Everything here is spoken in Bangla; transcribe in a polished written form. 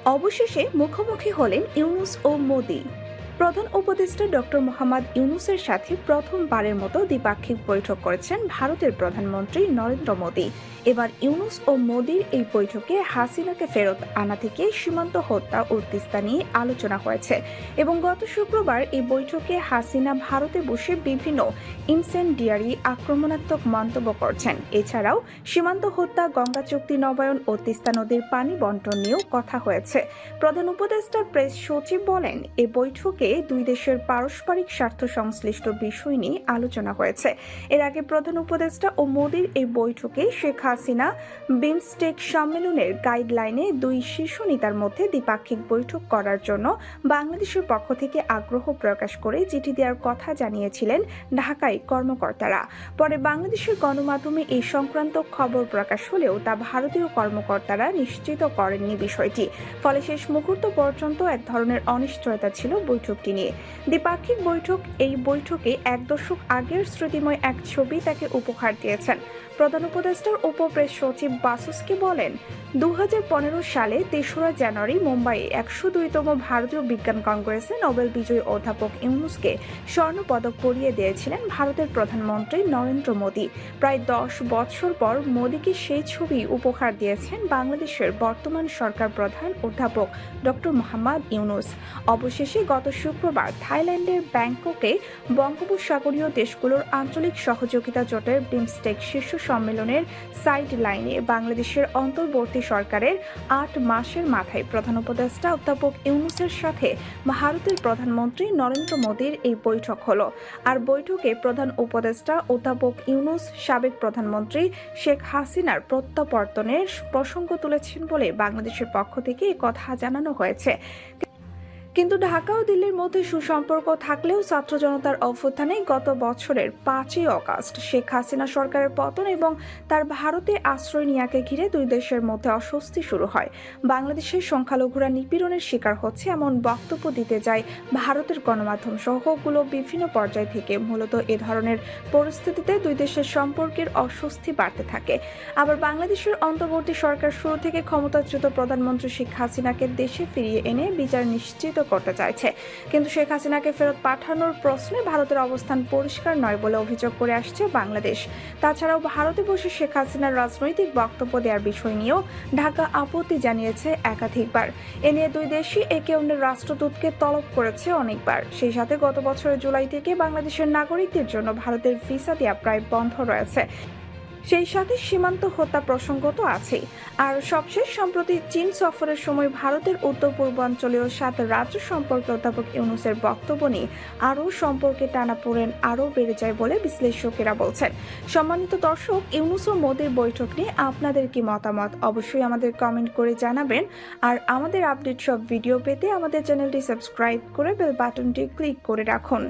অবশেষে মুখোমুখি হলেন ইউনূস ও মোদি। প্রধান উপদেষ্টা ডক্টর মোহাম্মদ ইউনূসের সাথে প্রথমবারের মতো দ্বিপাক্ষিক বৈঠক করেছেন ভারতের প্রধানমন্ত্রী নরেন্দ্র মোদি। এবার ইউনূস ও মোদির এই বৈঠকে হাসিনাকে ফেরত আনা থেকে সীমান্ত হত্যা ও তিস্তা নিয়ে আলোচনা হয়েছে এবং গত শুক্রবার এই বৈঠকে হাসিনা ভারতে বসে বিভিন্ন ইনসেন্ডিয়ারি আক্রমণাত্মক মন্তব্য করছেন। এছাড়াও সীমান্ত হত্যা, গঙ্গা চুক্তি নবায়ন ও তিস্তা নদীর পানি বন্টন নিয়েও কথা হয়েছে। প্রধান উপদেষ্টার প্রেস সচিব বলেন, এ বৈঠকে দুই দেশের পারস্পরিক স্বার্থ সংশ্লিষ্ট বিষয় নিয়ে আলোচনা হয়েছে। এর আগে প্রধান উপদেষ্টা ও মোদির এই বৈঠকে শেখ হাসিনা বিমস্টেক সম্মেলনের গাইডলাইনে দুই শীর্ষ নেতার মধ্যে দ্বিপাক্ষিক বৈঠক করার জন্য বাংলাদেশের পক্ষ থেকে আগ্রহ প্রকাশ করে চিঠি দেওয়ার কথা জানিয়েছিলেন ঢাকায় কর্মকর্তারা। পরে বাংলাদেশের গণমাধ্যমে এই সংক্রান্ত খবর প্রকাশ হলেও তা ভারতীয় কর্মকর্তারা নিশ্চিত করেননি বিষয়টি। ফলে শেষ মুহূর্ত পর্যন্ত এক ধরনের অনিশ্চয়তা ছিল বৈঠকটি নিয়ে। দ্বিপাক্ষিক বৈঠক, এই বৈঠকে এক দশক আগের স্মৃতিময় এক ছবি তাকে উপহার দিয়েছেন। প্রধান উপদেষ্টার উপপ্রেস সচিব বাসুস্কি বলেন, 2015 সালে 3রা জানুয়ারি মুম্বাইয়ে 102তম ভারতীয় বিজ্ঞান কংগ্রেসে নোবেল বিজয়ী অধ্যাপক ইউনূসকে স্বর্ণ পদক পরিয়ে দিয়েছিলেন ভারতের প্রধানমন্ত্রী নরেন্দ্র মোদি। প্রায় 10 বছর পর মোদিকে সেই ছবি উপহার দিয়েছেন বাংলাদেশের বর্তমান সরকার প্রধান অধ্যাপক ডক্টর মোহাম্মদ ইউনূস। অবশেষে গত শুক্রবার থাইল্যান্ডের ব্যাংককে বঙ্গোপসাগরীয় দেশগুলোর আঞ্চলিক সহযোগিতা জোটের বিমস্টেক শীর্ষ সম্মেলনের সাইড লাইনে বাংলাদেশের অন্তর্বর্তী সরকারের 8 মাসের মাথায় প্রধান উপদেষ্টা অধ্যাপক ইউনূসের সাথে ভারতের প্রধানমন্ত্রী নরেন্দ্র মোদির এই বৈঠক হলো। আর বৈঠকে প্রধান উপদেষ্টা অধ্যাপক ইউনূস সাবেক প্রধানমন্ত্রী শেখ হাসিনার প্রত্যাবর্তনের প্রসঙ্গ তুলেছেন বলে বাংলাদেশের পক্ষ থেকে এই কথা জানানো হয়েছে। কিন্তু ঢাকা ও দিল্লির মধ্যে সুসম্পর্ক থাকলেও ছাত্র জনতার অভ্যুত্থানে গত বছরের 5ই আগস্ট শেখ হাসিনা সরকারের পতন এবং তার ভারতে আশ্রয় নেওয়াকে ঘিরে দুই দেশের মধ্যে অস্বস্তি শুরু হয়। বাংলাদেশের সংখ্যালঘুরা নিপীড়নের শিকার হচ্ছে এমন বক্তব্য দিতে যায় ভারতের গণমাধ্যম সহগুলো বিভিন্ন পর্যায় থেকে। মূলত এ ধরনের পরিস্থিতিতে দুই দেশের সম্পর্কের অস্বস্তি বাড়তে থাকে। আবার বাংলাদেশের অন্তর্বর্তী সরকার শুরু থেকে ক্ষমতাচ্যুত প্রধানমন্ত্রী শেখ হাসিনাকে দেশে ফিরিয়ে এনে বিচার নিশ্চিত করতে চাইছে। কিন্তু শেখ হাসিনাকে ফেরত পাঠানোর প্রশ্নে ভারতের অবস্থান পরিষ্কার নয় বলে অভিযোগ করে আসছে বাংলাদেশ। তাছাড়াও ভারতে বসে শেখ হাসিনার রাজনৈতিক বক্তব্য দেওয়ার বিষয় নিয়েও ঢাকা আপত্তি জানিয়েছে একাধিকবার। এ নিয়ে দুই দেশই একে অন্যের রাষ্ট্রদূতকে তলব করেছে অনেকবার। সেই সাথে গত বছরের জুলাই থেকে বাংলাদেশের নাগরিকদের জন্য ভারতের ভিসা দেওয়া প্রায় বন্ধ রয়েছে। সেই সাথে সীমান্ত হত্যা প্রসঙ্গ তো আছেই। আর সবশেষ সম্প্রতি চীন সফরের সময় ভারতের উত্তর পূর্বাঞ্চলীয় 7 রাজ্য সম্পর্কে অধ্যাপক ইউনূসের বক্তব্য নিয়ে আরও সম্পর্কে টানাপোড়েন আরও বেড়ে যায় বলে বিশ্লেষকেরা বলছেন। সম্মানিত দর্শক, ইউনূস ও মোদির বৈঠক নিয়ে আপনাদের কি মতামত অবশ্যই আমাদের কমেন্ট করে জানাবেন। আর আমাদের আপডেট সব ভিডিও পেতে আমাদের চ্যানেলটি সাবস্ক্রাইব করে বেল বাটনটি ক্লিক করে রাখুন।